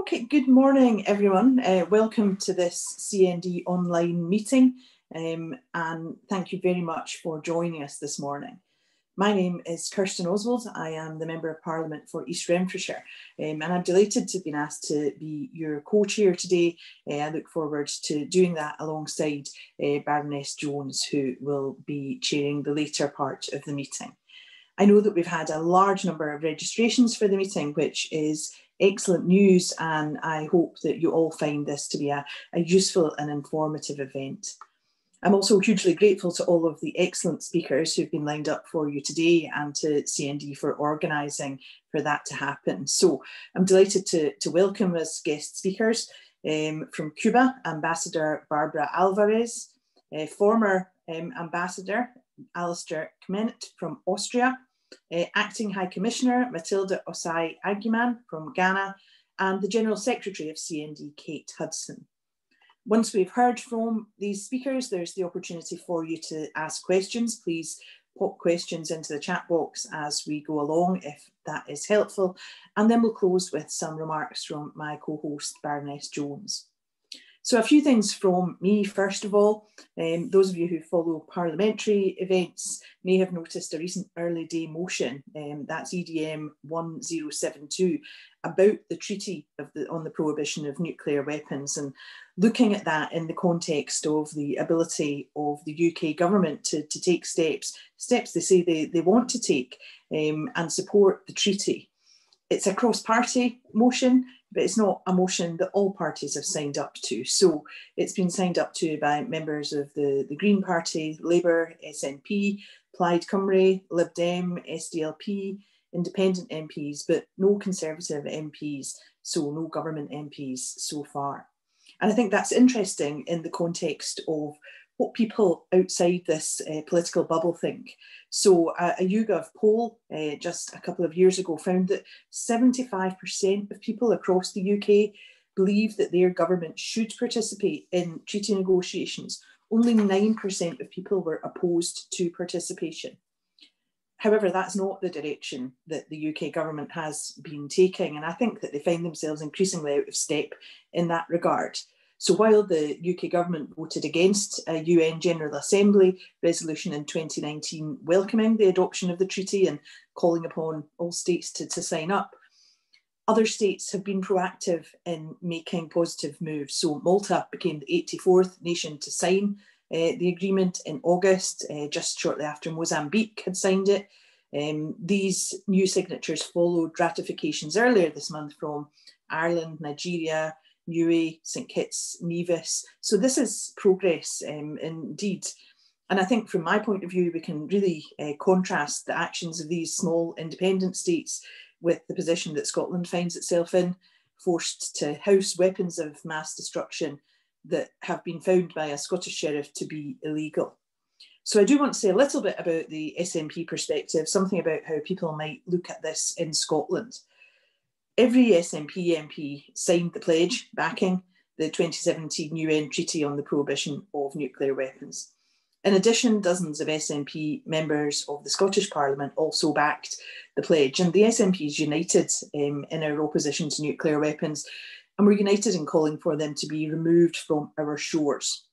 Okay, good morning, everyone. Welcome to this CND online meeting, and thank you very much for joining us this morning. My name is Kirsten Oswald. I am the Member of Parliament for East Renfrewshire, and I'm delighted to have been asked to be your co-chair today. I look forward to doing that alongside Baroness Jones, who will be chairing the later part of the meeting. I know that we've had a large number of registrations for the meeting, which is excellent news, and I hope that you all find this to be a useful and informative event. I'm also hugely grateful to all of the excellent speakers who've been lined up for you today and to CND for organising for that to happen. So I'm delighted to welcome as guest speakers from Cuba, Ambassador Barbara Alvarez, former Ambassador Alistair Kmenet from Austria, Acting High Commissioner Matilda Osai Aguiman from Ghana, and the General Secretary of CND, Kate Hudson. Once we've heard from these speakers, there's the opportunity for you to ask questions. Please pop questions into the chat box as we go along, if that is helpful. And then we'll close with some remarks from my co-host, Baroness Jones. So a few things from me, first of all. Those of you who follow parliamentary events may have noticed a recent early day motion, that's EDM 1072, about the treaty on the prohibition of nuclear weapons, and looking at that in the context of the ability of the UK government to take steps they say they want to take and support the treaty. It's a cross-party motion, but it's not a motion that all parties have signed up to. So it's been signed up to by members of the Green Party, Labour, SNP, Plaid Cymru, Lib Dem, SDLP, independent MPs, but no Conservative MPs, so no government MPs so far. And I think that's interesting in the context of what people outside this political bubble think. So a YouGov poll just a couple of years ago found that 75% of people across the UK believe that their government should participate in treaty negotiations. Only 9% of people were opposed to participation. However, that's not the direction that the UK government has been taking, and I think that they find themselves increasingly out of step in that regard. So while the UK government voted against a UN General Assembly resolution in 2019 welcoming the adoption of the treaty and calling upon all states to sign up, other states have been proactive in making positive moves. So Malta became the 84th nation to sign the agreement in August, just shortly after Mozambique had signed it. These new signatures followed ratifications earlier this month from Ireland, Nigeria, Niue, St Kitts, Nevis. So this is progress indeed. And I think from my point of view, we can really contrast the actions of these small independent states with the position that Scotland finds itself in, forced to house weapons of mass destruction that have been found by a Scottish sheriff to be illegal. So I do want to say a little bit about the SNP perspective, something about how people might look at this in Scotland. Every SNP MP signed the pledge backing the 2017 UN Treaty on the Prohibition of Nuclear Weapons. In addition, dozens of SNP members of the Scottish Parliament also backed the pledge, and the SNP is united in our opposition to nuclear weapons, and we're united in calling for them to be removed from our shores.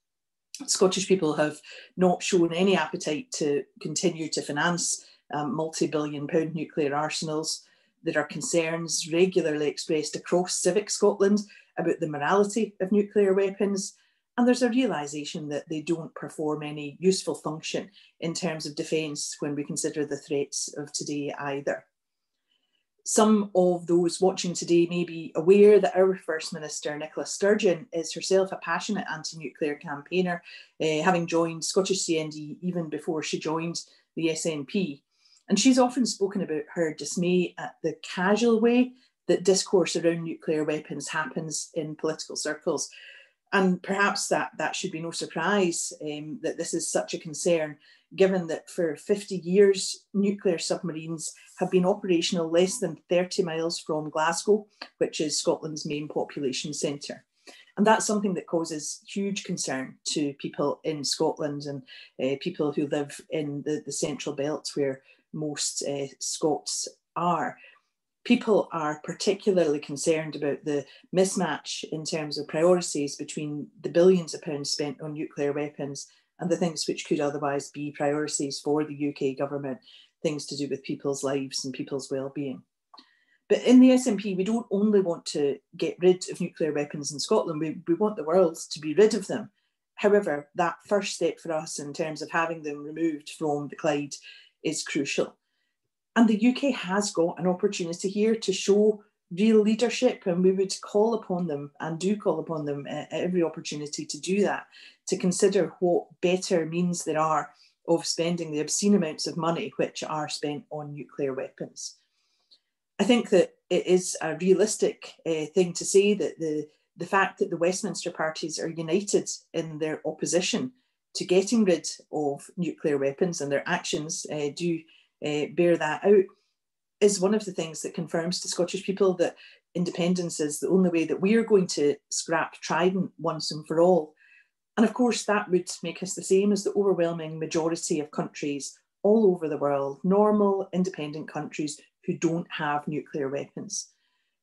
Scottish people have not shown any appetite to continue to finance multi-billion-pound nuclear arsenals. There are concerns regularly expressed across civic Scotland about the morality of nuclear weapons, and there's a realisation that they don't perform any useful function in terms of defence when we consider the threats of today either. Some of those watching today may be aware that our First Minister, Nicola Sturgeon, is herself a passionate anti-nuclear campaigner, having joined Scottish CND even before she joined the SNP. And she's often spoken about her dismay at the casual way that discourse around nuclear weapons happens in political circles. And perhaps that should be no surprise that this is such a concern, given that for 50 years, nuclear submarines have been operational less than 30 miles from Glasgow, which is Scotland's main population centre. And that's something that causes huge concern to people in Scotland and people who live in the central belt where most Scots are. People are particularly concerned about the mismatch in terms of priorities between the billions of pounds spent on nuclear weapons and the things which could otherwise be priorities for the UK government, things to do with people's lives and people's well-being. But in the SNP, we don't only want to get rid of nuclear weapons in Scotland, we want the world to be rid of them. However, that first step for us in terms of having them removed from the Clyde is crucial. And the UK has got an opportunity here to show real leadership, and we would call upon them and do call upon them at every opportunity to do that, to consider what better means there are of spending the obscene amounts of money which are spent on nuclear weapons. I think that it is a realistic thing to say that the fact that the Westminster parties are united in their opposition to getting rid of nuclear weapons, and their actions do bear that out, is one of the things that confirms to Scottish people that independence is the only way that we are going to scrap Trident once and for all. And of course, that would make us the same as the overwhelming majority of countries all over the world, normal, independent countries who don't have nuclear weapons.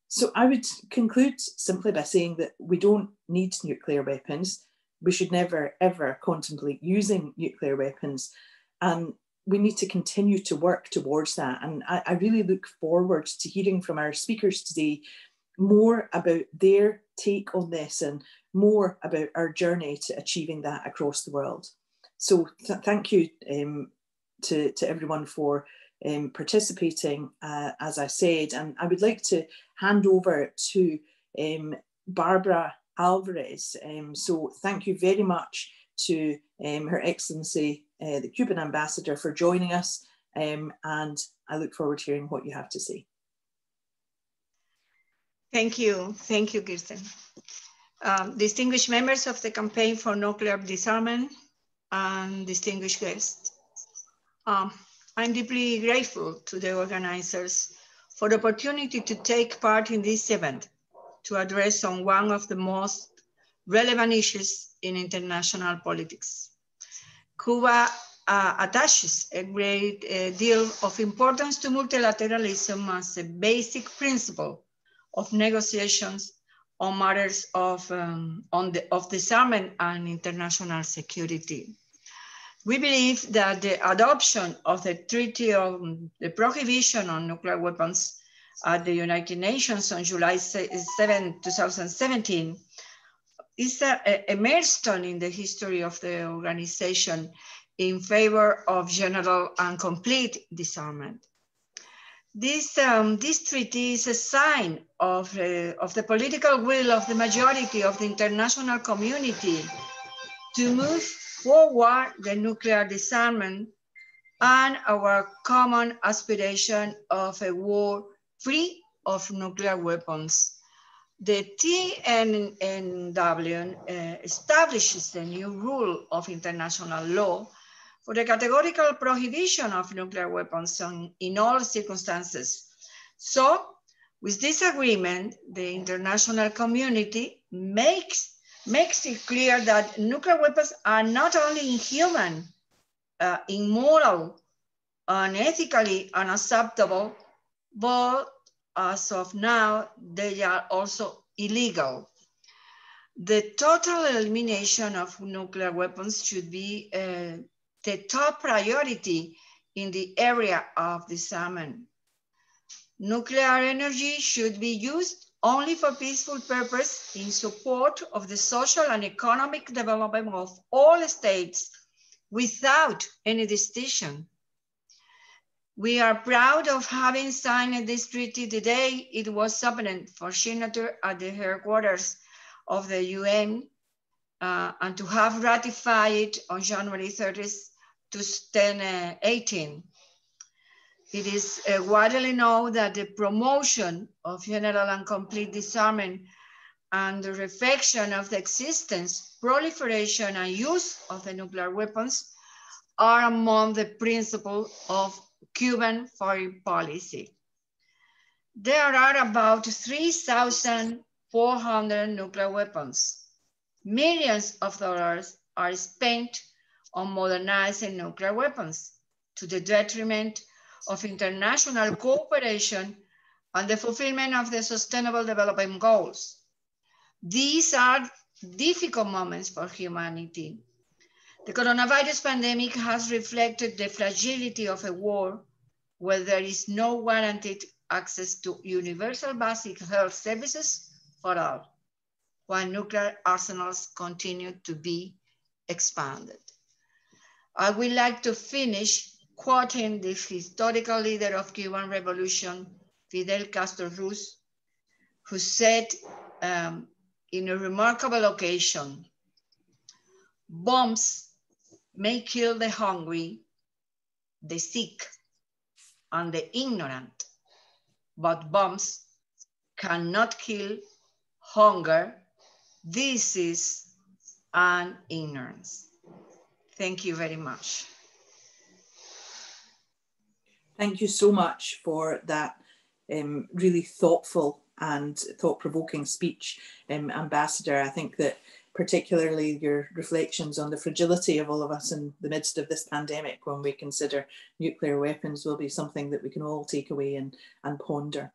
So I would conclude simply by saying that we don't need nuclear weapons. We should never, ever contemplate using nuclear weapons. And we need to continue to work towards that. And I really look forward to hearing from our speakers today more about their take on this and more about our journey to achieving that across the world. So thank you to everyone for participating, as I said. And I would like to hand over to Barbara Alvarez. So thank you very much to Her Excellency, the Cuban Ambassador, for joining us. And I look forward to hearing what you have to say. Thank you, Kirsten. Distinguished members of the Campaign for Nuclear Disarmament and distinguished guests. I'm deeply grateful to the organizers for the opportunity to take part in this event to address on one of the most relevant issues in international politics. Cuba attaches a great deal of importance to multilateralism as a basic principle of negotiations on matters of disarmament and international security. We believe that the adoption of the Treaty on the Prohibition on Nuclear Weapons at the United Nations on July 7, 2017 is a milestone in the history of the organization in favor of general and complete disarmament. This treaty is a sign of the political will of the majority of the international community to move forward the nuclear disarmament and our common aspiration of a world free of nuclear weapons. The TPNW establishes a new rule of international law for the categorical prohibition of nuclear weapons in all circumstances. So, with this agreement, the international community makes it clear that nuclear weapons are not only inhuman, immoral, and ethically unacceptable, but as of now, they are also illegal. The total elimination of nuclear weapons should be the top priority in the area of disarmament. Nuclear energy should be used only for peaceful purpose in support of the social and economic development of all states without any distinction. We are proud of having signed this treaty the day it was opened for signature at the headquarters of the UN and to have ratified it on January 30th, 2018. It is widely known that the promotion of general and complete disarmament and the reflection of the existence, proliferation, and use of the nuclear weapons are among the principles of Cuban foreign policy. There are about 3,400 nuclear weapons. Millions of dollars are spent on modernizing nuclear weapons to the detriment of international cooperation and the fulfillment of the Sustainable Development Goals. These are difficult moments for humanity. The coronavirus pandemic has reflected the fragility of a world where there is no guaranteed access to universal basic health services for all, while nuclear arsenals continue to be expanded. I would like to finish quoting the historical leader of Cuban Revolution, Fidel Castro Ruz, who said in a remarkable occasion, "Bombs may kill the hungry, the sick, and the ignorant, but bombs cannot kill hunger, disease, and ignorance." Thank you very much. Thank you so much for that really thoughtful and thought-provoking speech, Ambassador. I think that particularly your reflections on the fragility of all of us in the midst of this pandemic when we consider nuclear weapons will be something that we can all take away and ponder.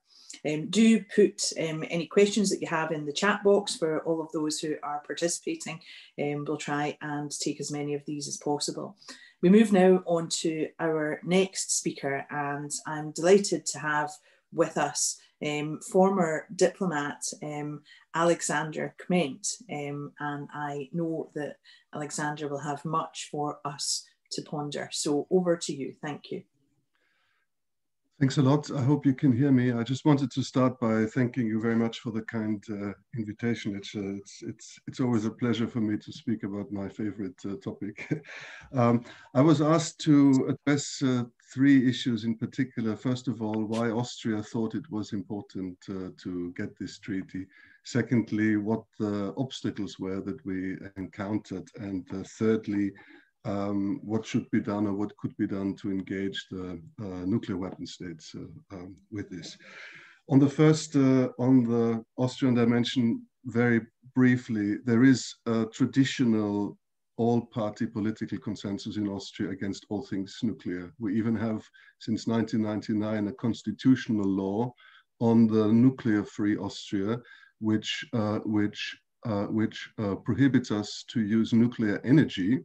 Do put any questions that you have in the chat box for all of those who are participating. We'll try and take as many of these as possible. We move now on to our next speaker, and I'm delighted to have with us former diplomat Alexander Kment, and I know that Alexander will have much for us to ponder. So over to you. Thank you. Thanks a lot. I hope you can hear me. I just wanted to start by thanking you very much for the kind invitation. It's always a pleasure for me to speak about my favorite topic. I was asked to address three issues in particular. First of all, why Austria thought it was important to get this treaty. Secondly, what the obstacles were that we encountered. And thirdly, what should be done or what could be done to engage the nuclear weapon states with this. On the first, on the Austrian dimension, very briefly, there is a traditional all-party political consensus in Austria against all things nuclear. We even have, since 1999, a constitutional law on the nuclear-free Austria, which prohibits us to use nuclear energy.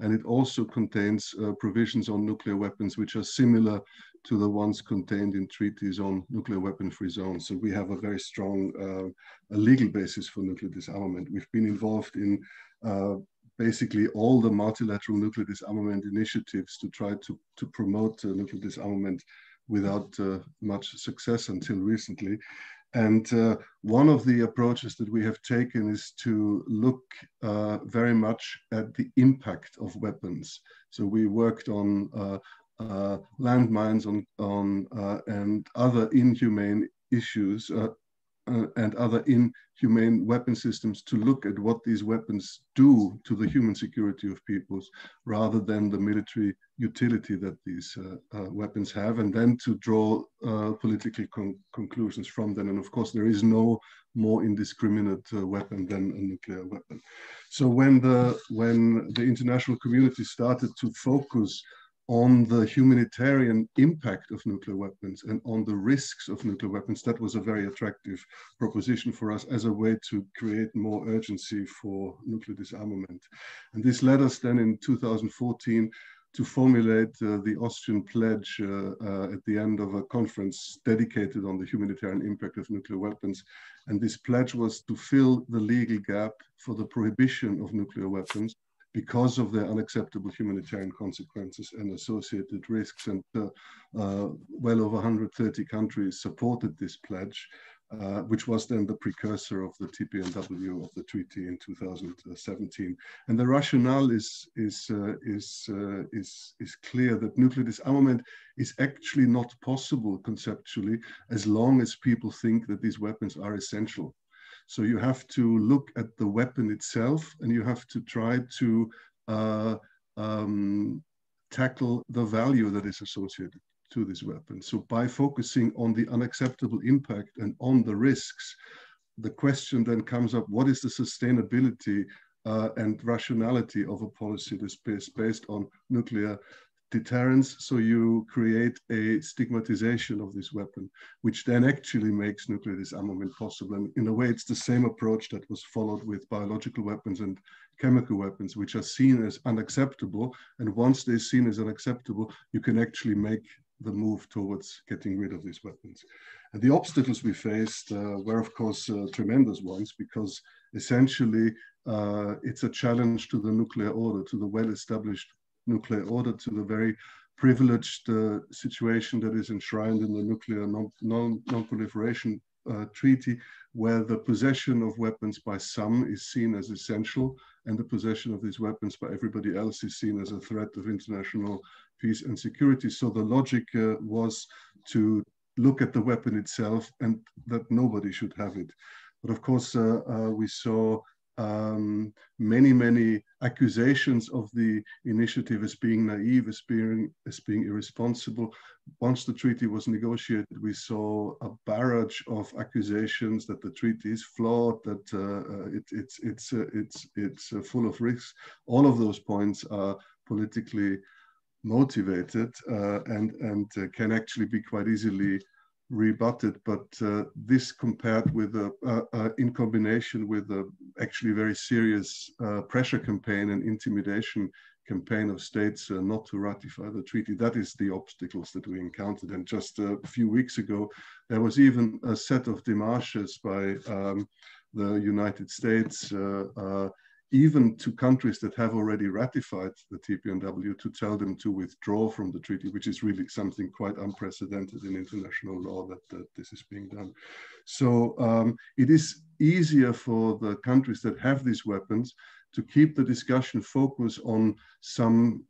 And it also contains provisions on nuclear weapons, which are similar to the ones contained in treaties on nuclear weapon-free zones. So we have a very strong legal basis for nuclear disarmament. We've been involved in basically all the multilateral nuclear disarmament initiatives to try to promote nuclear disarmament without much success until recently. And one of the approaches that we have taken is to look very much at the impact of weapons. So we worked on landmines and other inhumane issues and other inhumane weapon systems to look at what these weapons do to the human security of peoples rather than the military utility that these weapons have, and then to draw political conclusions from them. And of course, there is no more indiscriminate weapon than a nuclear weapon. So when the international community started to focus on the humanitarian impact of nuclear weapons and on the risks of nuclear weapons, that was a very attractive proposition for us as a way to create more urgency for nuclear disarmament. And this led us then in 2014 to formulate the Austrian Pledge at the end of a conference dedicated on the humanitarian impact of nuclear weapons. And this pledge was to fill the legal gap for the prohibition of nuclear weapons because of their unacceptable humanitarian consequences and associated risks. And well over 130 countries supported this pledge, which was then the precursor of the TPNW of the treaty in 2017. And the rationale is clear that nuclear disarmament is actually not possible conceptually as long as people think that these weapons are essential. So you have to look at the weapon itself, and you have to try to tackle the value that is associated to this weapon. So by focusing on the unacceptable impact and on the risks, the question then comes up, what is the sustainability and rationality of a policy that's based on nuclear deterrence, so you create a stigmatization of this weapon, which then actually makes nuclear disarmament possible. And in a way, it's the same approach that was followed with biological weapons and chemical weapons, which are seen as unacceptable. And once they're seen as unacceptable, you can actually make the move towards getting rid of these weapons. And the obstacles we faced were, of course, tremendous ones, because essentially it's a challenge to the nuclear order, to the well-established nuclear order, to the very privileged situation that is enshrined in the Nuclear Non-Proliferation Treaty, where the possession of weapons by some is seen as essential, and the possession of these weapons by everybody else is seen as a threat of international peace and security. So the logic was to look at the weapon itself and that nobody should have it. But of course, we saw many accusations of the initiative as being naive, as being irresponsible. Once the treaty was negotiated, we saw a barrage of accusations that the treaty is flawed, that it's full of risks. All of those points are politically motivated and can actually be quite easily rebutted, but this compared with in combination with a actually very serious pressure campaign and intimidation campaign of states not to ratify the treaty, that is the obstacles that we encountered. And just a few weeks ago, there was even a set of démarches by the United States, even to countries that have already ratified the TPNW, to tell them to withdraw from the treaty, which is really something quite unprecedented in international law that this is being done. So it is easier for the countries that have these weapons to keep the discussion focused on some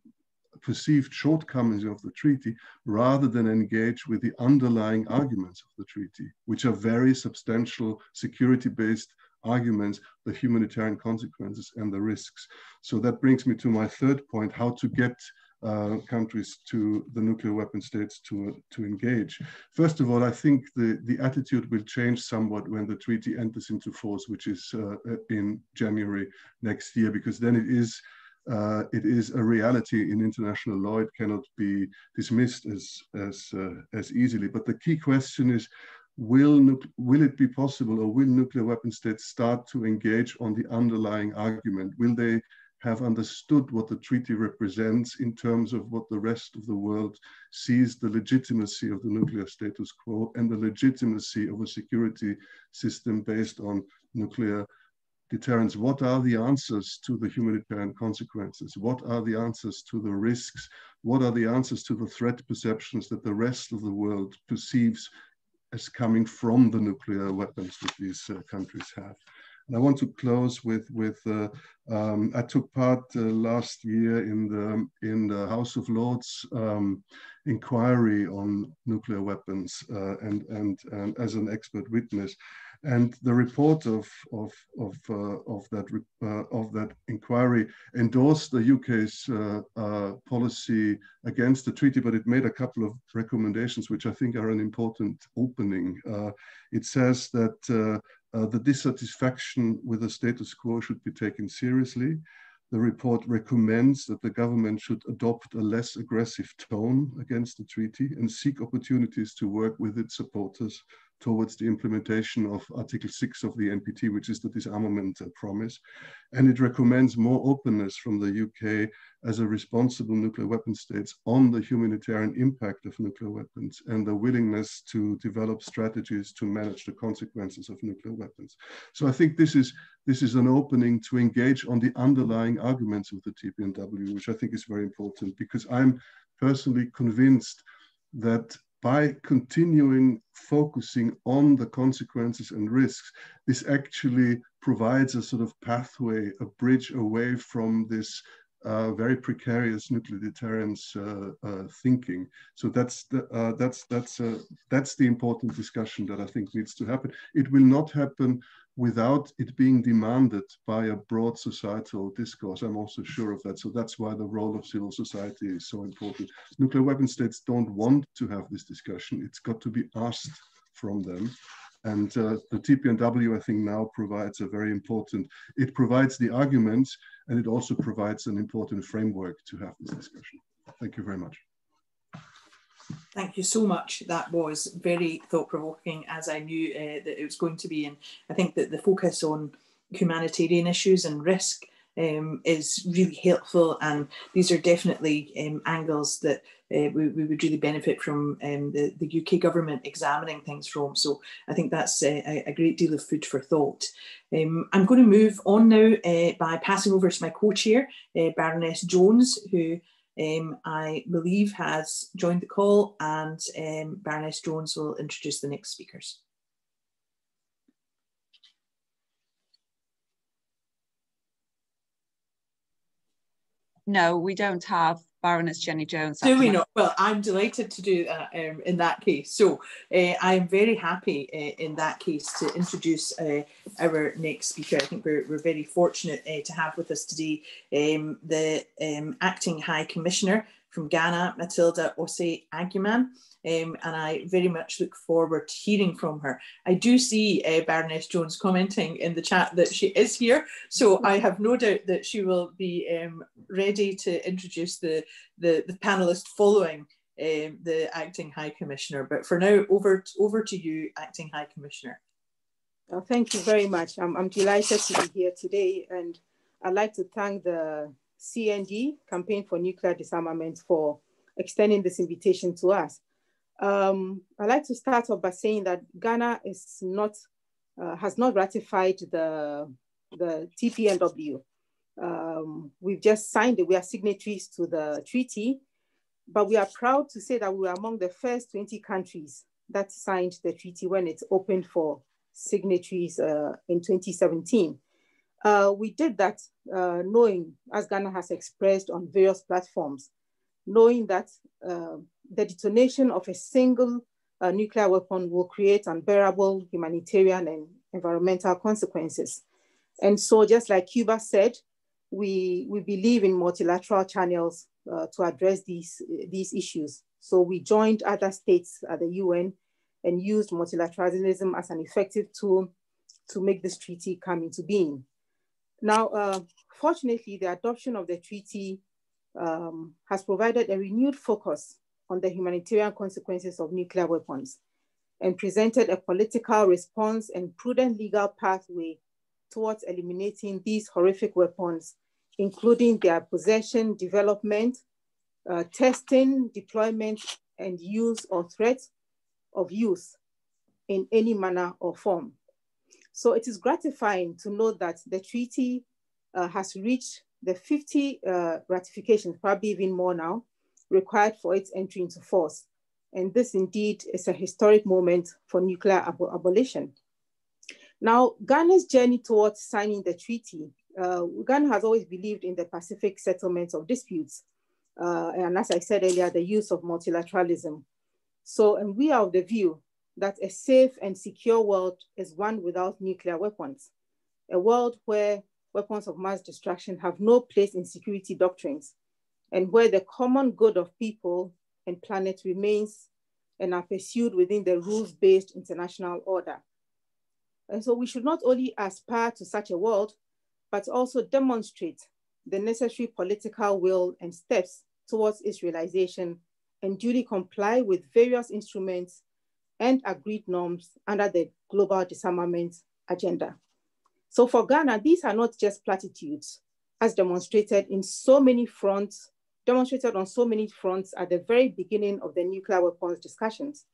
perceived shortcomings of the treaty, rather than engage with the underlying arguments of the treaty, which are very substantial security-based arguments, the humanitarian consequences and the risks. So that brings me to my third point, how to get countries to the nuclear weapon states to engage. First of all, I think the attitude will change somewhat when the treaty enters into force, which is in January next year, because then it is a reality in international law. It cannot be dismissed as easily. But the key question is, will it be possible, or will nuclear weapon states start to engage on the underlying argument? Will they have understood what the treaty represents in terms of what the rest of the world sees the legitimacy of the nuclear status quo and the legitimacy of a security system based on nuclear deterrence? What are the answers to the humanitarian consequences? What are the answers to the risks? What are the answers to the threat perceptions that the rest of the world perceives as coming from the nuclear weapons that these countries have? And I want to close with I took part last year in the House of Lords inquiry on nuclear weapons and as an expert witness. And the report of that inquiry endorsed the UK's policy against the treaty, but it made a couple of recommendations which I think are an important opening. It says that the dissatisfaction with the status quo should be taken seriously. The report recommends that the government should adopt a less aggressive tone against the treaty and seek opportunities to work with its supporters towards the implementation of Article 6 of the NPT, which is the disarmament promise. And it recommends more openness from the UK as a responsible nuclear weapon states on the humanitarian impact of nuclear weapons and the willingness to develop strategies to manage the consequences of nuclear weapons. So I think this is an opening to engage on the underlying arguments of the TPNW, which I think is very important, because I'm personally convinced that by continuing focusing on the consequences and risks, this actually provides a sort of pathway, a bridge away from this very precarious nuclear deterrence thinking. So that's the important discussion that I think needs to happen. It will not happen without it being demanded by a broad societal discourse. I'm also sure of that. So that's why the role of civil society is so important. Nuclear weapon states don't want to have this discussion. It's got to be asked from them. And the TPNW, I think, now provides a very important, it provides the arguments, and it also provides an important framework to have this discussion. Thank you very much. Thank you so much. That was very thought-provoking, as I knew that it was going to be. And I think that the focus on humanitarian issues and risk is really helpful. And these are definitely angles that we would really benefit from the UK government examining things from. So I think that's a great deal of food for thought. I'm going to move on now by passing over to my co-chair, Baroness Jones, who I believe has joined the call, and Baroness Jones will introduce the next speakers. No, we don't have Baroness Jenny Jones. Do we not? Well, I'm delighted to do that in that case. So I'm very happy in that case to introduce our next speaker. I think we're very fortunate to have with us today the Acting High Commissioner from Ghana, Matilda Osei Agyemang. And I very much look forward to hearing from her. I do see Baroness Jones commenting in the chat that she is here, so I have no doubt that she will be ready to introduce the panelist following the Acting High Commissioner. But for now, over to you, Acting High Commissioner. Thank you very much. I'm delighted to be here today, and I'd like to thank the CND, Campaign for Nuclear Disarmament, for extending this invitation to us. I'd like to start off by saying that Ghana is not, has not ratified the TPNW. We've just signed it. We are signatories to the treaty, but we are proud to say that we were among the first 20 countries that signed the treaty when it opened for signatories in 2017. We did that knowing, as Ghana has expressed on various platforms, knowing that the detonation of a single nuclear weapon will create unbearable humanitarian and environmental consequences. And so, just like Cuba said, we believe in multilateral channels to address these issues. So we joined other states at the UN and used multilateralism as an effective tool to make this treaty come into being. Now, fortunately, the adoption of the treaty has provided a renewed focus on the humanitarian consequences of nuclear weapons and presented a political response and prudent legal pathway towards eliminating these horrific weapons, including their possession, development, testing, deployment, and use or threat of use in any manner or form. So it is gratifying to note that the treaty has reached the 50 ratifications, probably even more now, required for its entry into force. And this indeed is a historic moment for nuclear abolition. Now, Ghana's journey towards signing the treaty, Ghana has always believed in the Pacific settlement of disputes. And as I said earlier, the use of multilateralism. So, and we are of the view that a safe and secure world is one without nuclear weapons, a world where weapons of mass destruction have no place in security doctrines, and where the common good of people and planet remains and are pursued within the rules-based international order. And so we should not only aspire to such a world, but also demonstrate the necessary political will and steps towards its realization and duly comply with various instruments and agreed norms under the Global Disarmament Agenda. So for Ghana, these are not just platitudes, as demonstrated on so many fronts at the very beginning of the nuclear weapons discussions.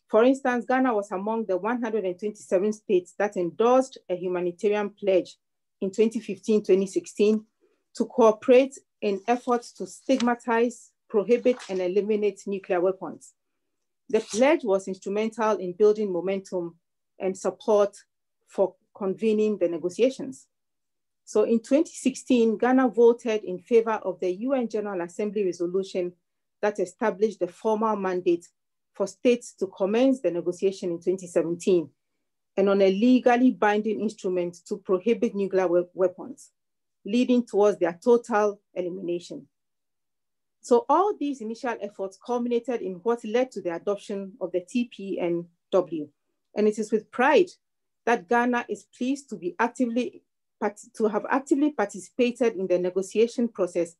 For instance, Ghana was among the 127 states that endorsed a humanitarian pledge in 2015-2016 to cooperate in efforts to stigmatize, prohibit, and eliminate nuclear weapons. The pledge was instrumental in building momentum and support for convening the negotiations. So in 2016, Ghana voted in favor of the UN General Assembly resolution that established the formal mandate for states to commence the negotiation in 2017 and on a legally binding instrument to prohibit nuclear weapons, leading towards their total elimination. So all these initial efforts culminated in what led to the adoption of the TPNW. And it is with pride that Ghana is pleased to have actively participated in the negotiation process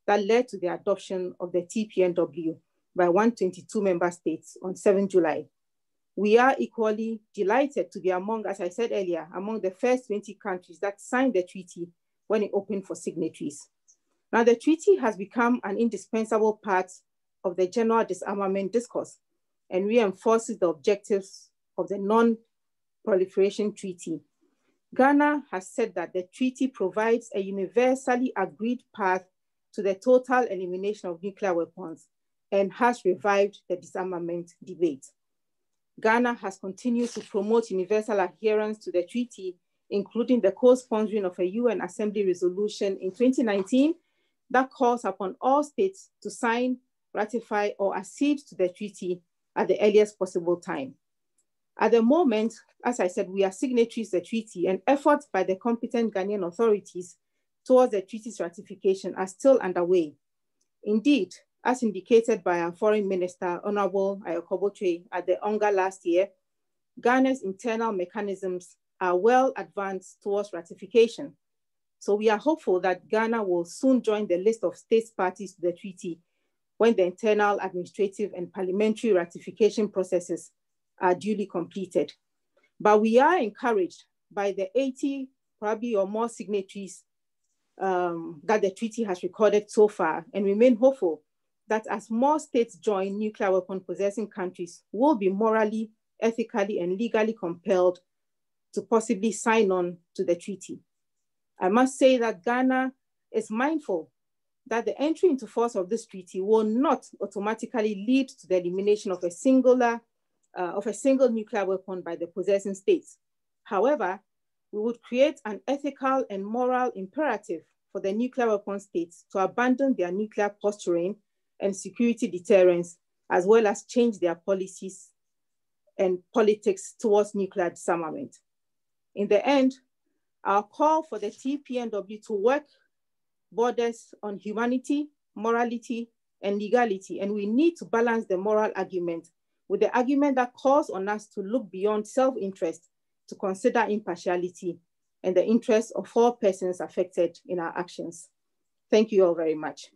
that led to the adoption of the TPNW by 122 member states on 7 July. We are equally delighted to be among, as I said earlier, among the first 20 countries that signed the treaty when it opened for signatories. Now, the treaty has become an indispensable part of the general disarmament discourse and reinforces the objectives of the Non-Proliferation Treaty. Ghana has said that the treaty provides a universally agreed path to the total elimination of nuclear weapons and has revived the disarmament debate. Ghana has continued to promote universal adherence to the treaty, including the co-sponsoring of a UN Assembly resolution in 2019 that calls upon all states to sign, ratify, or accede to the treaty at the earliest possible time. At the moment, as I said, we are signatories to the treaty, and efforts by the competent Ghanaian authorities towards the treaty's ratification are still underway. Indeed, as indicated by our Foreign Minister, Honorable Ayokobotwe, at the UNGA last year, Ghana's internal mechanisms are well advanced towards ratification. So we are hopeful that Ghana will soon join the list of states parties to the treaty when the internal administrative and parliamentary ratification processes are duly completed. But we are encouraged by the 80, probably or more signatories that the treaty has recorded so far, and remain hopeful that as more states join, nuclear weapon possessing countries will be morally, ethically, and legally compelled to possibly sign on to the treaty. I must say that Ghana is mindful that the entry into force of this treaty will not automatically lead to the elimination of a single nuclear weapon by the possessing states. However, we would create an ethical and moral imperative for the nuclear weapon states to abandon their nuclear posturing and security deterrence, as well as change their policies and politics towards nuclear disarmament. In the end, our call for the TPNW to work borders on humanity, morality, and legality, and we need to balance the moral argument with the argument that calls on us to look beyond self-interest to consider impartiality and the interests of all persons affected in our actions. Thank you all very much.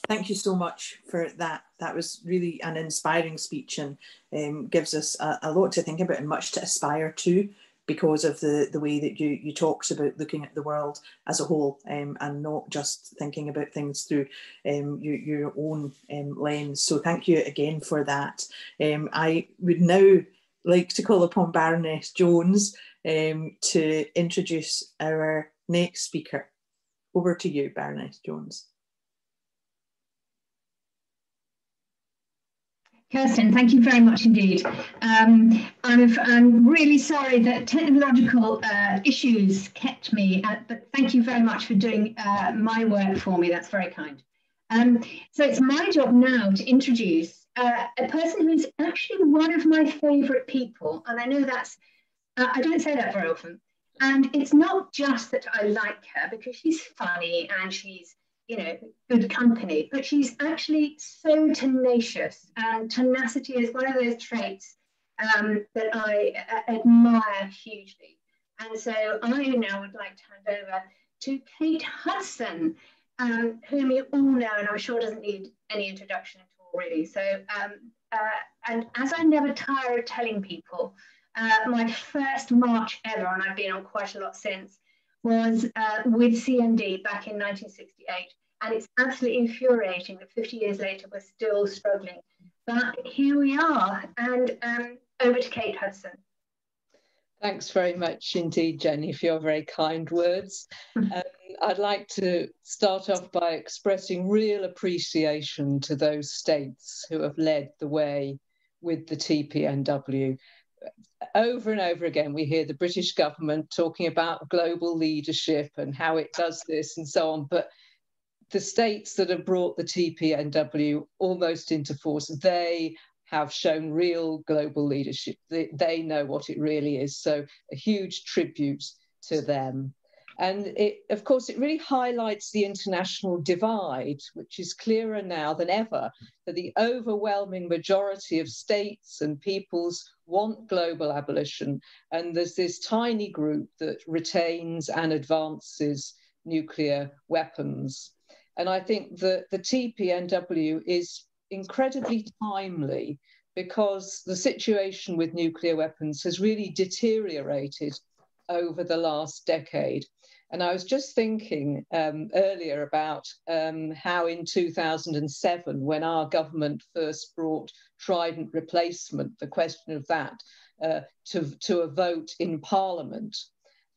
Thank you so much for that. That was really an inspiring speech and gives us a lot to think about and much to aspire to, because of the way that you talked about looking at the world as a whole and not just thinking about things through your own lens. So thank you again for that. I would now like to call upon Baroness Jones to introduce our next speaker. Over to you, Baroness Jones. Kirsten, thank you very much indeed. I'm really sorry that technological issues kept me, but thank you very much for doing my work for me. That's very kind. So it's my job now to introduce a person who's actually one of my favourite people. And I know that's, I don't say that very often. And it's not just that I like her because she's funny and she's, you know, good company, but she's actually so tenacious, and tenacity is one of those traits that I admire hugely. And so I now would like to hand over to Kate Hudson, whom you all know, and I'm sure doesn't need any introduction at all, really. So, and as I never tire of telling people, my first march ever, and I've been on quite a lot since, was with CND back in 1968. And it's absolutely infuriating that 50 years later, we're still struggling. But here we are, and over to Kate Hudson. Thanks very much indeed, Jenny, for your very kind words. I'd like to start off by expressing real appreciation to those states who have led the way with the TPNW. Over and over again, we hear the British government talking about global leadership and how it does this and so on. But the states that have brought the TPNW almost into force, they have shown real global leadership. They know what it really is. So a huge tribute to them. And it, of course, it really highlights the international divide, which is clearer now than ever, that the overwhelming majority of states and peoples want global abolition. And there's this tiny group that retains and advances nuclear weapons. And I think that the TPNW is incredibly timely because the situation with nuclear weapons has really deteriorated over the last decade. And I was just thinking earlier about how in 2007, when our government first brought Trident replacement, the question of that, to a vote in Parliament,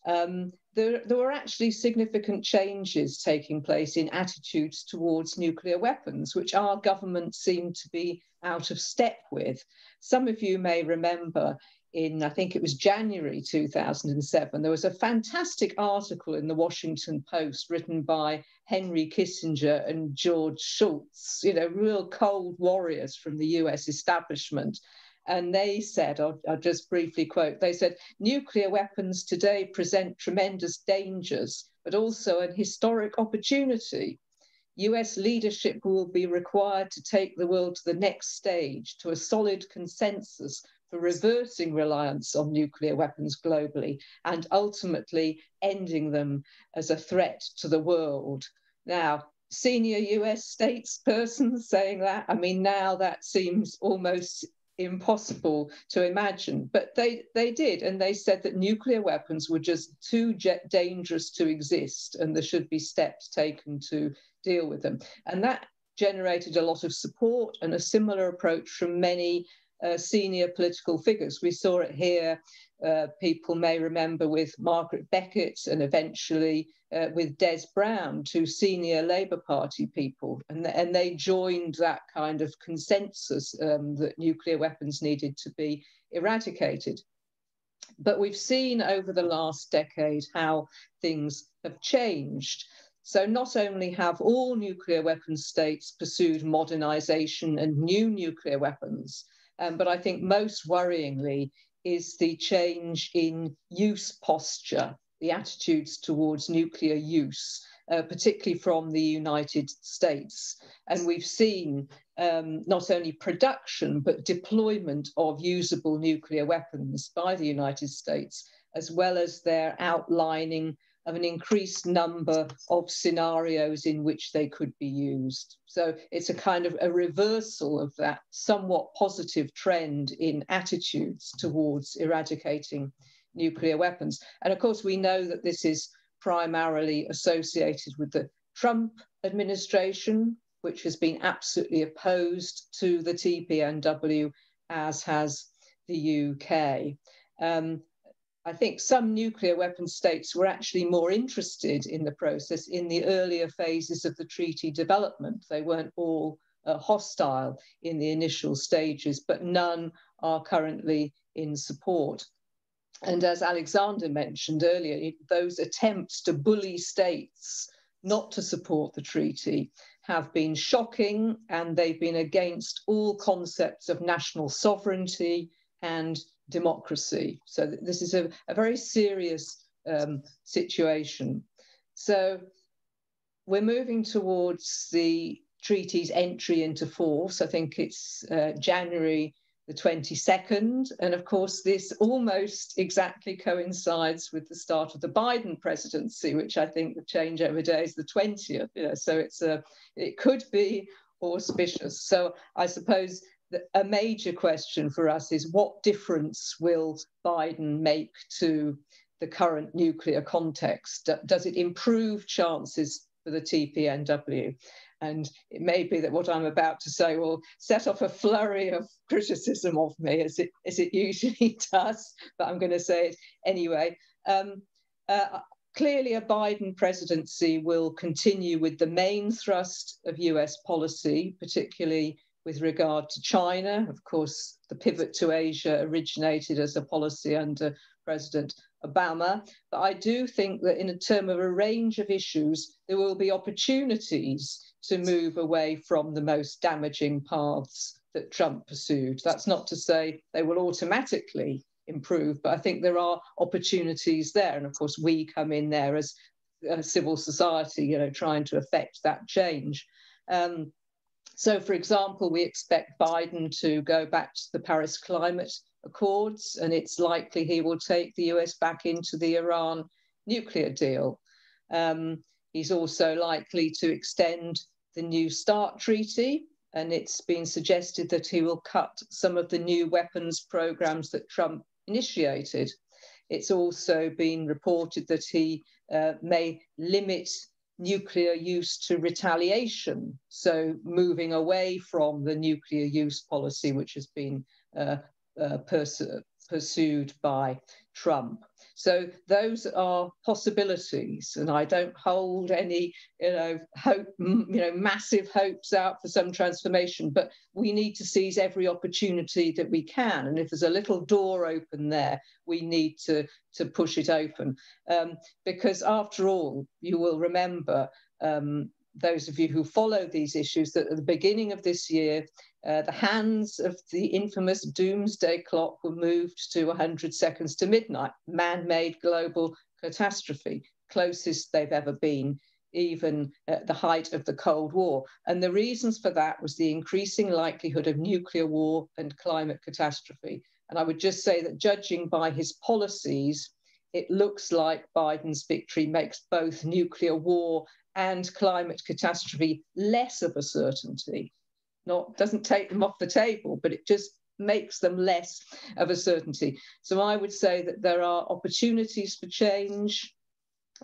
there were actually significant changes taking place in attitudes towards nuclear weapons, which our government seemed to be out of step with. Some of you may remember in, I think it was January 2007, there was a fantastic article in the Washington Post written by Henry Kissinger and George Shultz, you know, real cold warriors from the US establishment. And they said, I'll just briefly quote, they said, nuclear weapons today present tremendous dangers, but also an historic opportunity. US leadership will be required to take the world to the next stage, to a solid consensus for reversing reliance on nuclear weapons globally and ultimately ending them as a threat to the world. Now, senior US statespersons saying that, I mean, now that seems almost impossible to imagine, but they did, and they said that nuclear weapons were just too dangerous to exist and there should be steps taken to deal with them. And that generated a lot of support and a similar approach from many senior political figures. We saw it here, people may remember, with Margaret Beckett and eventually with Des Brown, two senior Labour Party people. And they joined that kind of consensus that nuclear weapons needed to be eradicated. But we've seen over the last decade how things have changed. So not only have all nuclear weapons states pursued modernization and new nuclear weapons, but I think most worryingly is the change in use posture, the attitudes towards nuclear use, particularly from the United States. And we've seen not only production, but deployment of usable nuclear weapons by the United States, as well as their outlining of an increased number of scenarios in which they could be used. So it's a kind of a reversal of that somewhat positive trend in attitudes towards eradicating nuclear weapons. And of course, we know that this is primarily associated with the Trump administration, which has been absolutely opposed to the TPNW, as has the UK. I think some nuclear weapon states were actually more interested in the process in the earlier phases of the treaty development. They weren't all hostile in the initial stages, but none are currently in support. And as Alexander mentioned earlier, those attempts to bully states not to support the treaty have been shocking, and they've been against all concepts of national sovereignty and democracy. So this is a very serious situation. So we're moving towards the treaty's entry into force. I think it's January the 22nd. And of course, this almost exactly coincides with the start of the Biden presidency, which I think the changeover day is the 20th. You know, so it could be auspicious. So I suppose a major question for us is, what difference will Biden make to the current nuclear context? Does it improve chances for the TPNW? And it may be that what I'm about to say will set off a flurry of criticism of me, as it usually does, but I'm going to say it anyway. Clearly, a Biden presidency will continue with the main thrust of US policy, particularly with regard to China. Of course, the pivot to Asia originated as a policy under President Obama. But I do think that in terms of a range of issues, there will be opportunities to move away from the most damaging paths that Trump pursued. That's not to say they will automatically improve, but I think there are opportunities there. And of course, we come in there as civil society, you know, trying to affect that change. So, for example, we expect Biden to go back to the Paris Climate Accords, and it's likely he will take the US back into the Iran nuclear deal. He's also likely to extend the New START treaty, and it's been suggested that he will cut some of the new weapons programs that Trump initiated. It's also been reported that he may limit nuclear use to retaliation, so moving away from the nuclear use policy which has been pursued by Trump. So those are possibilities, and I don't hold any, hope, massive hopes out for some transformation. But we need to seize every opportunity that we can, and if there's a little door open there, we need to push it open, because after all, you will remember, those of you who follow these issues, that at the beginning of this year, the hands of the infamous doomsday clock were moved to 100 seconds to midnight, man-made global catastrophe, closest they've ever been, even at the height of the Cold War. And the reasons for that was the increasing likelihood of nuclear war and climate catastrophe. And I would just say that, judging by his policies, it looks like Biden's victory makes both nuclear war and climate catastrophe less of a certainty. Doesn't take them off the table, but it just makes them less of a certainty. So I would say that there are opportunities for change,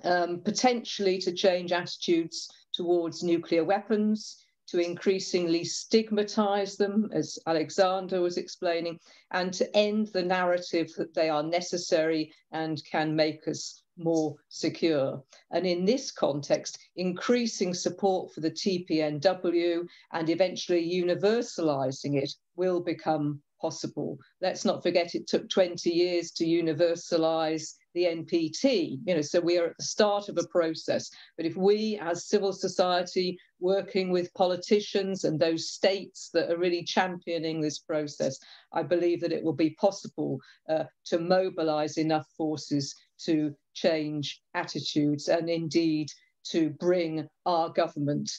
potentially to change attitudes towards nuclear weapons, to increasingly stigmatize them, as Alexander was explaining, and to end the narrative that they are necessary and can make us more secure. And in this context, increasing support for the TPNW and eventually universalizing it will become possible. Let's not forget it took 20 years to universalize the NPT, so we are at the start of a process. But if we as civil society, working with politicians and those states that are really championing this process, I believe that it will be possible to mobilize enough forces to change attitudes, and indeed to bring our government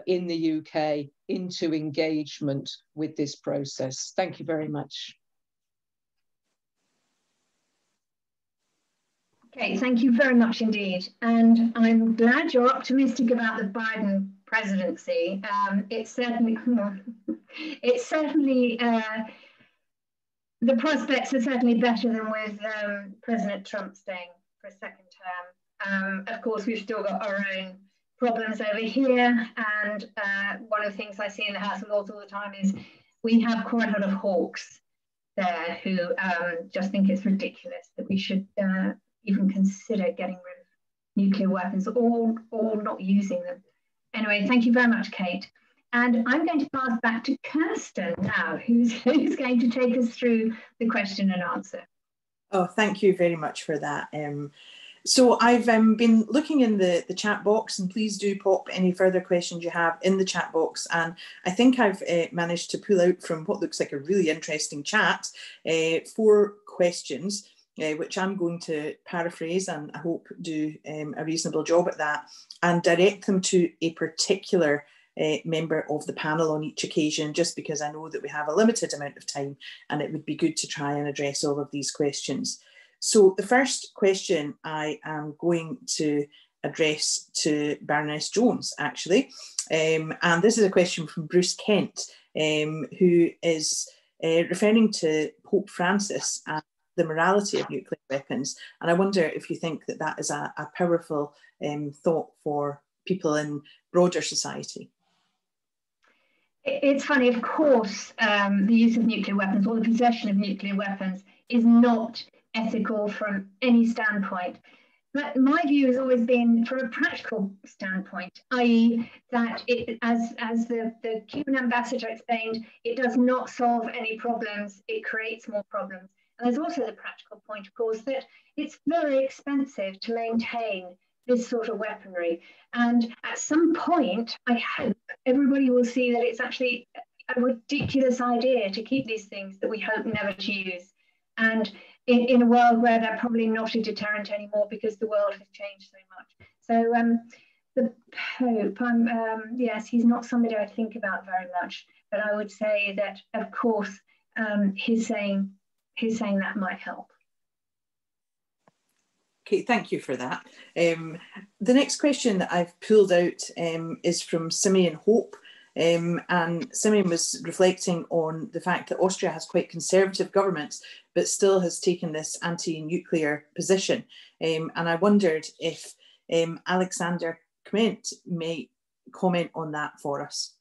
in the UK into engagement with this process. Thank you very much. Okay, thank you very much indeed. And I'm glad you're optimistic about the Biden presidency. It's certainly, the prospects are certainly better than with President Trump staying for a second term. Of course, we've still got our own problems over here. And one of the things I see in the House of Lords all the time is we have quite a lot of hawks there who just think it's ridiculous that we should even consider getting rid of nuclear weapons or not using them. Anyway, thank you very much, Kate. And I'm going to pass back to Kirsten now, who's going to take us through the question and answer. Oh, thank you very much for that. So I've been looking in the chat box, and please do pop any further questions you have in the chat box. And I think I've managed to pull out from what looks like a really interesting chat 4 questions, which I'm going to paraphrase and I hope do a reasonable job at that, and direct them to a particular member of the panel on each occasion, just because I know that we have a limited amount of time and it would be good to try and address all of these questions. So the first question I am going to address to Baroness Jones, actually. And this is a question from Bruce Kent, who is referring to Pope Francis and the morality of nuclear weapons. And I wonder if you think that that is a powerful thought for people in broader society. It's funny, of course, the use of nuclear weapons or the possession of nuclear weapons is not ethical from any standpoint. But my view has always been from a practical standpoint, i.e. that it, as the Cuban ambassador explained, it does not solve any problems, it creates more problems. And there's also the practical point, of course, that it's very expensive to maintain this sort of weaponry. And at some point, I hope everybody will see that it's actually a ridiculous idea to keep these things that we hope never to use. And in a world where they're probably not a deterrent anymore because the world has changed so much. So the Pope, yes, he's not somebody I think about very much, but I would say that, of course, his saying that might help. Okay, thank you for that. The next question that I've pulled out is from Simeon Hope. And Simeon was reflecting on the fact that Austria has quite conservative governments, but still has taken this anti-nuclear position. And I wondered if Alexander Kment may comment on that for us.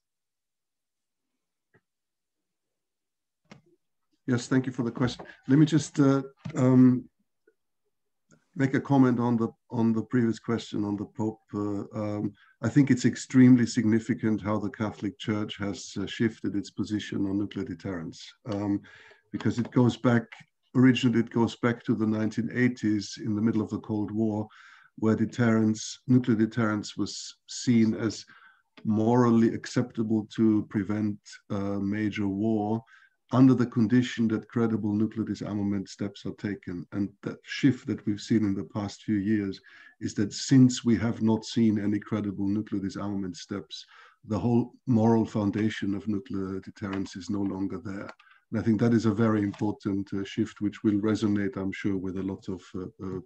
Yes, thank you for the question. Let me just make a comment on the previous question on the Pope. I think it's extremely significant how the Catholic Church has shifted its position on nuclear deterrence, because it goes back, originally it goes back to the 1980s in the middle of the Cold War, where nuclear deterrence was seen as morally acceptable to prevent major war, under the condition that credible nuclear disarmament steps are taken. And that shift that we've seen in the past few years is that since we have not seen any credible nuclear disarmament steps, the whole moral foundation of nuclear deterrence is no longer there. And I think that is a very important shift, which will resonate, I'm sure, with a lot of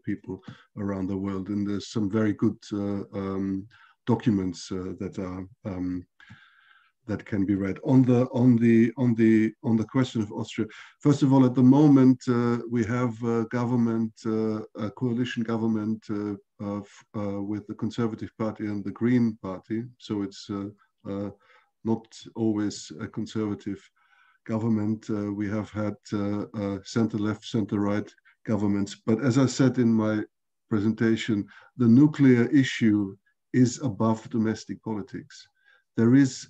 people around the world. And there's some very good documents that can be read. On the question of Austria, first of all, at the moment we have a government, a coalition government with the Conservative Party and the Green Party. So it's not always a conservative government. We have had center-left, center-right governments. But as I said in my presentation, the nuclear issue is above domestic politics. There is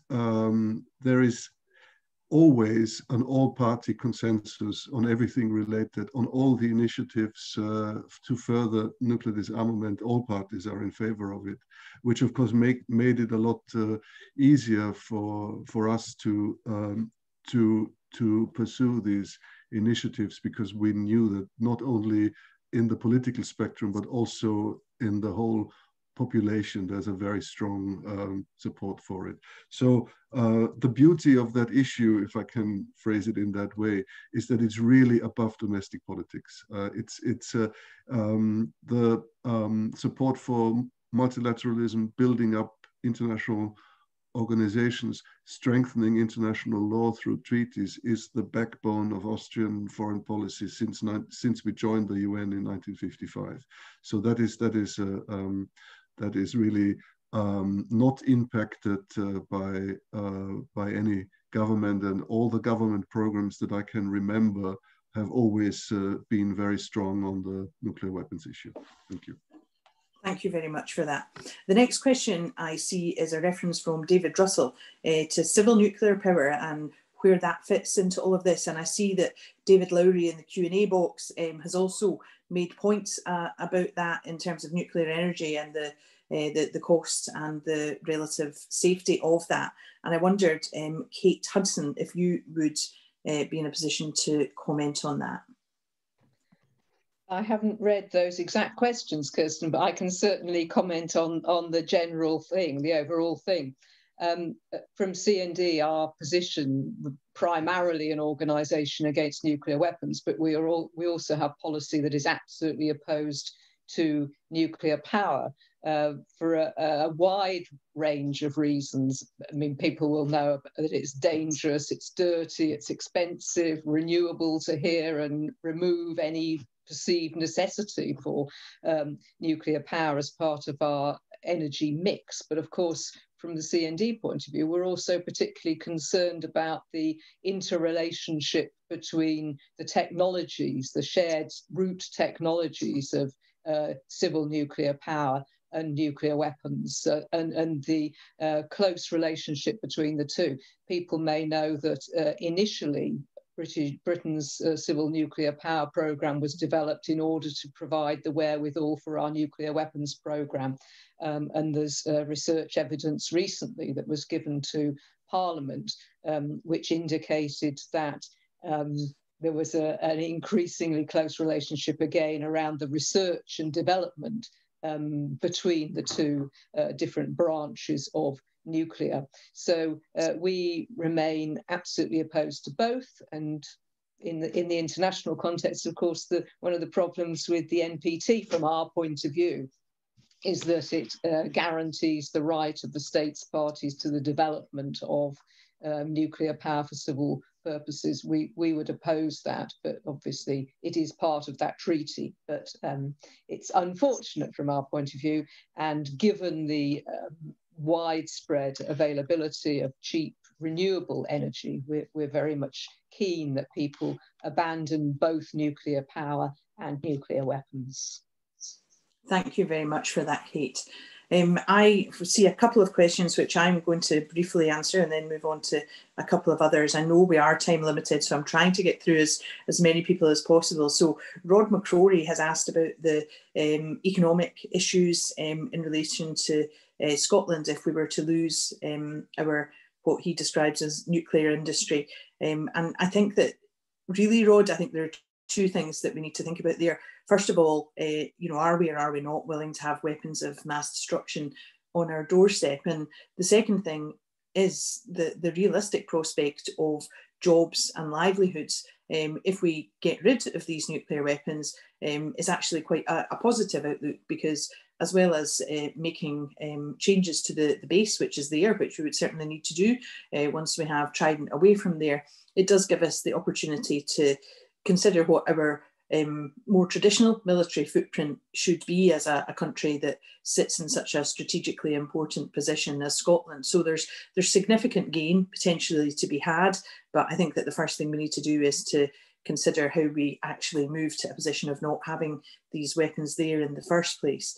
always an all-party consensus on everything related, on all the initiatives to further nuclear disarmament. All parties are in favor of it, which of course made it a lot easier for us to pursue these initiatives, because we knew that not only in the political spectrum, but also in the whole population, there's a very strong support for it. So the beauty of that issue, if I can phrase it in that way, is that it's really above domestic politics. It's the support for multilateralism, building up international organizations, strengthening international law through treaties is the backbone of Austrian foreign policy since we joined the UN in 1955. So that is really not impacted by any government, and all the government programs that I can remember have always been very strong on the nuclear weapons issue. Thank you. Thank you very much for that. The next question I see is a reference from David Russell to civil nuclear power and where that fits into all of this. And I see that David Lowry in the Q&A box has also made points about that in terms of nuclear energy and the costs and the relative safety of that. And I wondered, Kate Hudson, if you would be in a position to comment on that. I haven't read those exact questions, Kirsten, but I can certainly comment on the general thing, the overall thing. From CND, our position, primarily an organisation against nuclear weapons, but we also have policy that is absolutely opposed to nuclear power for a wide range of reasons. I mean, people will know that it's dangerous, it's dirty, it's expensive, renewables are here and remove any perceived necessity for nuclear power as part of our energy mix. But of course, from the CND point of view, we're also particularly concerned about the interrelationship between the technologies, the shared root technologies of civil nuclear power and nuclear weapons, and the close relationship between the two. People may know that initially Britain's civil nuclear power programme was developed in order to provide the wherewithal for our nuclear weapons programme. And there's research evidence recently that was given to Parliament, which indicated that there was an increasingly close relationship again around the research and development between the two different branches of nuclear. So we remain absolutely opposed to both, and in the international context, of course, one of the problems with the NPT from our point of view is that it guarantees the right of the states parties to the development of nuclear power for civil purposes. We would oppose that, but obviously it is part of that treaty. But it's unfortunate from our point of view, and given the widespread availability of cheap renewable energy, we're very much keen that people abandon both nuclear power and nuclear weapons. Thank you very much for that, Kate. I see a couple of questions which I'm going to briefly answer and then move on to a couple of others. I know we are time limited, so I'm trying to get through as many people as possible. So Rod McCrory has asked about the economic issues in relation to Scotland if we were to lose our, what he describes as nuclear industry. And I think that really, Rod, I think there are two things that we need to think about there. First of all, are we or are we not willing to have weapons of mass destruction on our doorstep? And the second thing is the realistic prospect of jobs and livelihoods if we get rid of these nuclear weapons is actually quite a positive outlook, because as well as making changes to the base, which is there, which we would certainly need to do once we have Trident away from there, it does give us the opportunity to consider what our more traditional military footprint should be as a country that sits in such a strategically important position as Scotland. So there's significant gain potentially to be had, but I think that the first thing we need to do is to consider how we actually move to a position of not having these weapons there in the first place.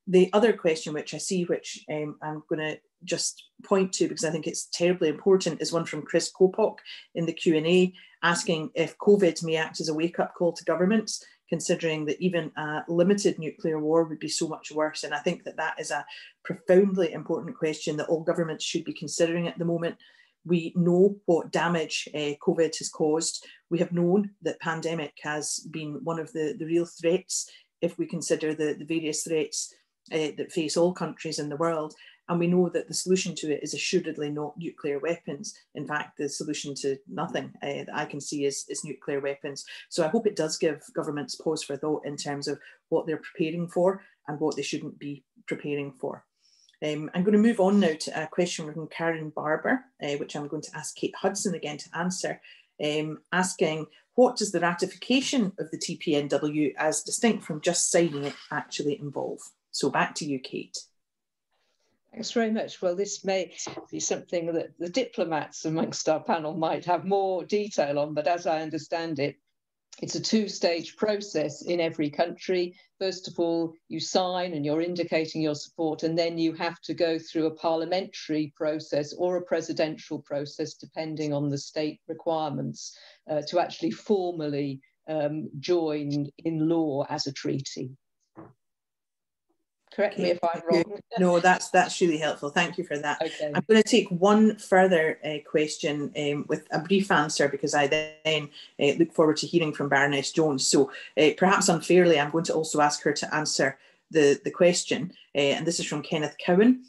The other question which I see, which I'm going to just point to because I think it's terribly important, is one from Chris Kopok in the Q&A, asking if COVID may act as a wake-up call to governments, considering that even a limited nuclear war would be so much worse. And I think that that is a profoundly important question that all governments should be considering at the moment. We know what damage COVID has caused. We have known that pandemic has been one of the real threats, if we consider the various threats that face all countries in the world. And we know that the solution to it is assuredly not nuclear weapons. In fact, the solution to nothing that I can see is nuclear weapons. So I hope it does give governments pause for thought in terms of what they're preparing for and what they shouldn't be preparing for. I'm going to move on now to a question from Karen Barber, which I'm going to ask Kate Hudson again to answer, asking, what does the ratification of the TPNW, as distinct from just signing it, actually involve? So back to you, Kate. Thanks very much. Well, this may be something that the diplomats amongst our panel might have more detail on, but as I understand it, it's a two-stage process in every country. First of all, you sign and you're indicating your support, and then you have to go through a parliamentary process or a presidential process, depending on the state requirements, to actually formally join in law as a treaty. Correct me if I'm wrong. No, that's really helpful. Thank you for that. Okay. I'm going to take one further question with a brief answer, because I then look forward to hearing from Baroness Jones. So perhaps unfairly, I'm going to also ask her to answer the question. And this is from Kenneth Cowan,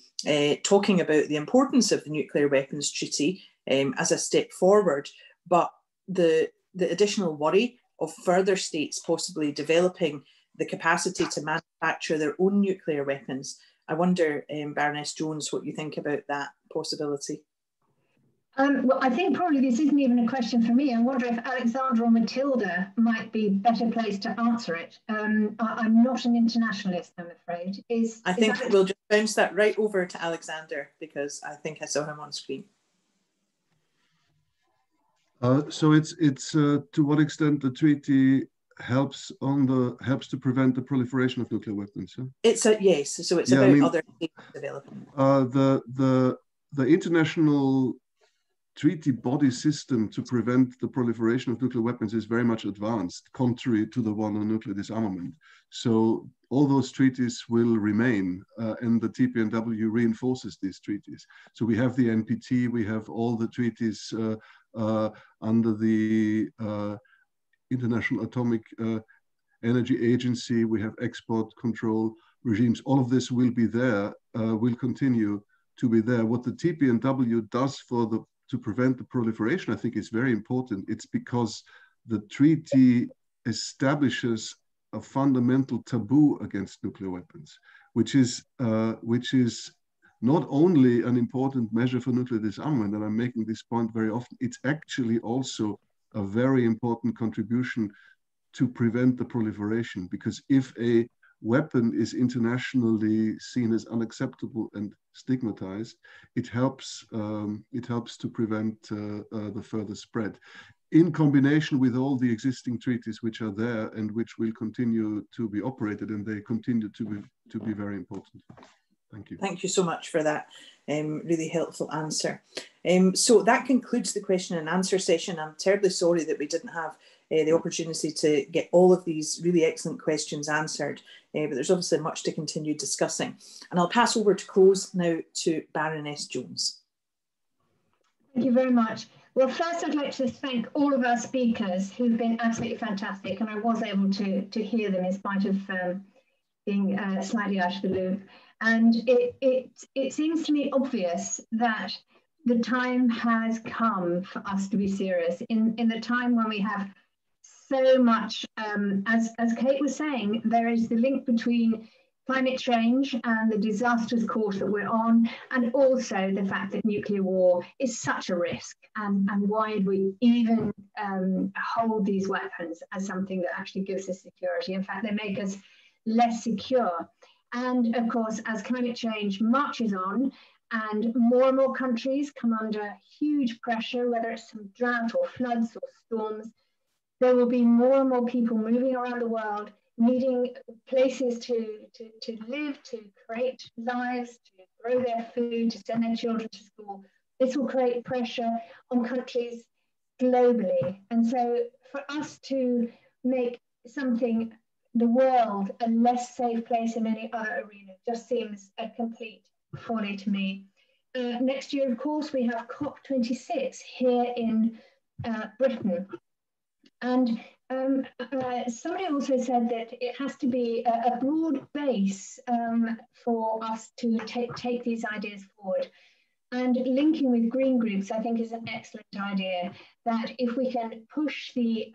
talking about the importance of the Nuclear Weapons Treaty as a step forward, but the additional worry of further states possibly developing the capacity to manufacture their own nuclear weapons. I wonder, Baroness Jones, what you think about that possibility. Well, I think probably this isn't even a question for me. I wonder if Alexandra or Matilda might be better placed to answer it. I'm not an internationalist, I'm afraid. I think we'll just bounce that right over to Alexander, because I think I saw him on screen. So it's to what extent the treaty helps to prevent the proliferation of nuclear weapons. Yeah? It's yes. So it's about other states developing. The international treaty body system to prevent the proliferation of nuclear weapons is very much advanced, contrary to the one on nuclear disarmament. So all those treaties will remain, and the TPNW reinforces these treaties. So we have the NPT, we have all the treaties under the International Atomic Energy Agency, we have export control regimes. All of this will be there, will continue to be there. What the TPNW does to prevent the proliferation, I think is very important. It's because the treaty establishes a fundamental taboo against nuclear weapons, which is not only an important measure for nuclear disarmament, and I'm making this point very often, it's actually also a very important contribution to prevent the proliferation, because if a weapon is internationally seen as unacceptable and stigmatized, it helps to prevent the further spread, in combination with all the existing treaties which are there and which will continue to be operated, and they continue to be very important. Thank you. Thank you so much for that really helpful answer. So that concludes the question and answer session. I'm terribly sorry that we didn't have the opportunity to get all of these really excellent questions answered, but there's obviously much to continue discussing. And I'll pass over to close now to Baroness Jones. Thank you very much. Well, first I'd like to thank all of our speakers who've been absolutely fantastic, and I was able to hear them in spite of being slightly out of the loop. And it seems to me obvious that the time has come for us to be serious in the time when we have so much, as Kate was saying, there is the link between climate change and the disastrous course that we're on, and also the fact that nuclear war is such a risk, and why we even hold these weapons as something that actually gives us security. In fact, they make us less secure. And of course, as climate change marches on and more countries come under huge pressure, whether it's some drought or floods or storms, there will be more and more people moving around the world, needing places to live, to create lives, to grow their food, to send their children to school. This will create pressure on countries globally. And so for us to make the world a less safe place in any other arena just seems a complete folly to me. Next year, of course, we have COP26 here in Britain. And somebody also said that it has to be a broad base for us to take these ideas forward. And linking with green groups, I think, is an excellent idea, that if we can push the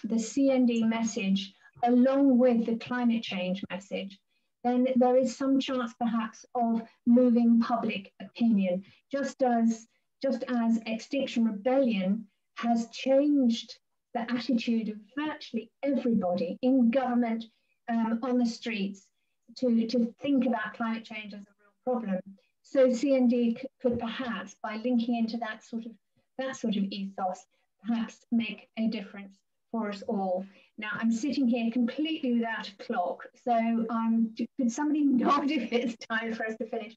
CND message along with the climate change message, then there is some chance perhaps of moving public opinion, just as Extinction Rebellion has changed the attitude of virtually everybody in government, on the streets, to think about climate change as a real problem. So CND could perhaps, by linking into that sort of ethos, perhaps make a difference for us all. Now, I'm sitting here completely without a clock, so could somebody nod if it's time for us to finish?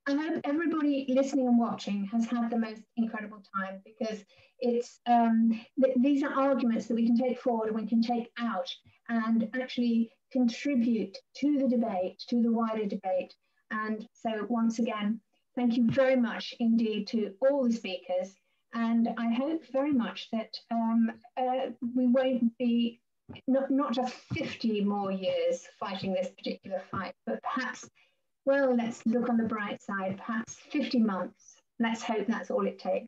I hope everybody listening and watching has had the most incredible time, because it's these are arguments that we can take forward and we can take out and actually contribute to the debate, to the wider debate. And so once again, thank you very much indeed to all the speakers. And I hope very much that we won't be not just 50 more years fighting this particular fight, but perhaps, well, let's look on the bright side, perhaps 50 months. Let's hope that's all it takes.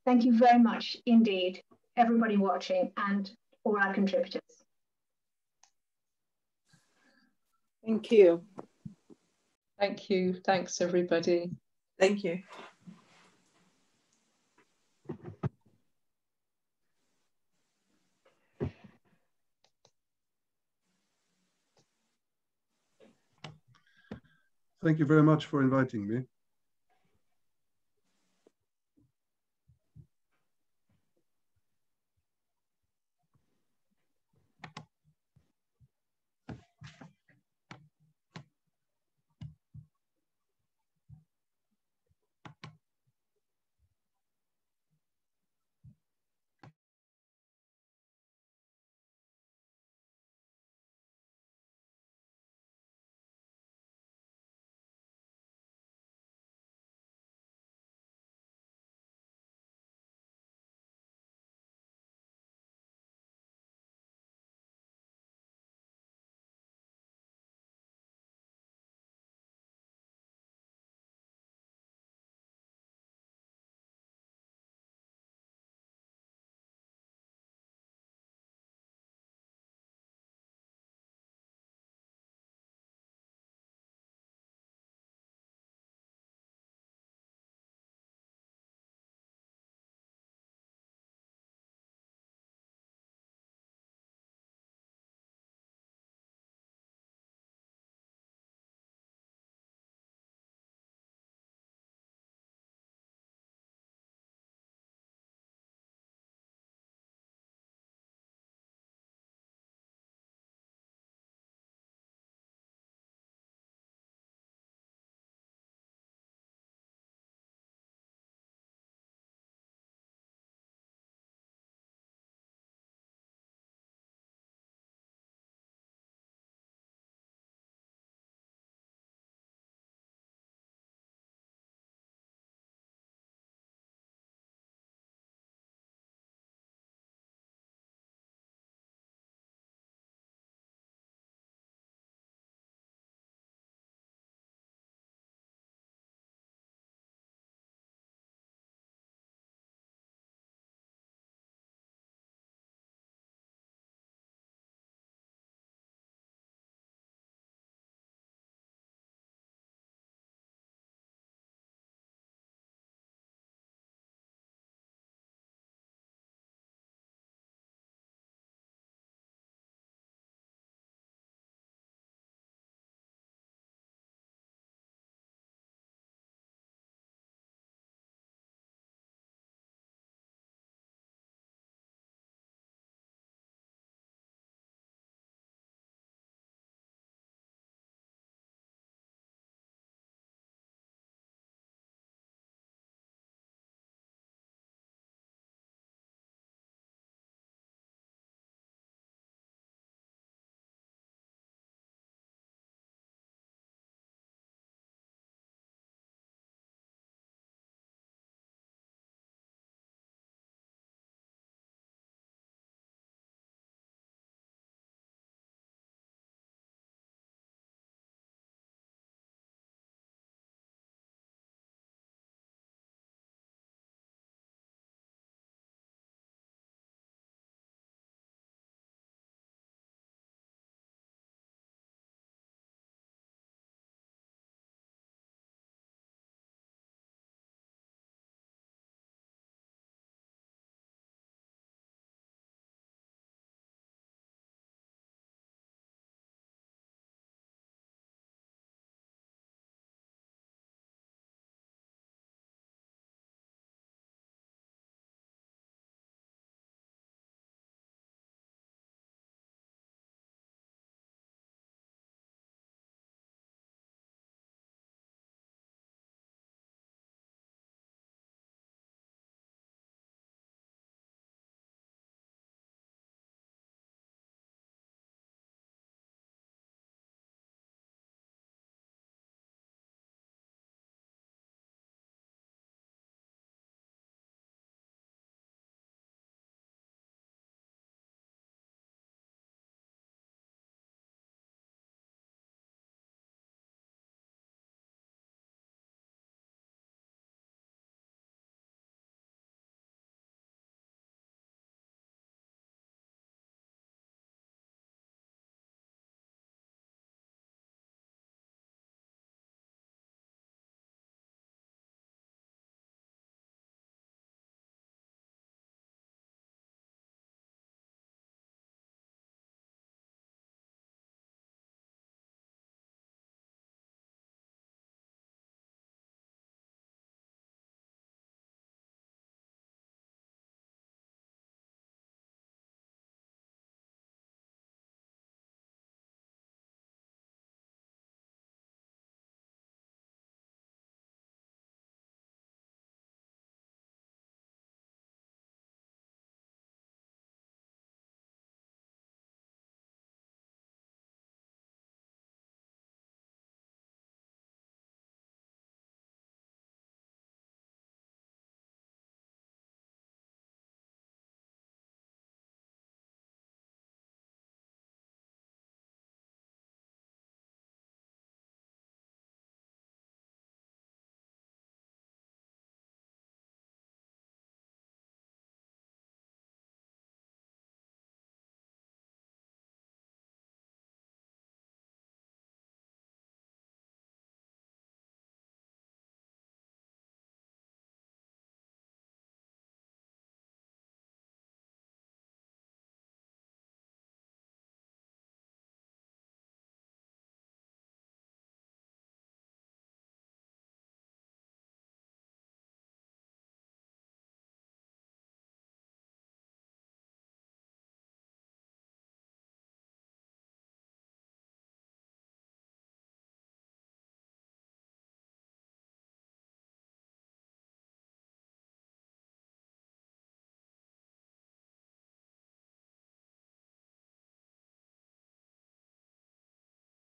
Thank you very much indeed, everybody watching and all our contributors. Thank you. Thank you. Thanks, everybody. Thank you. Thank you very much for inviting me.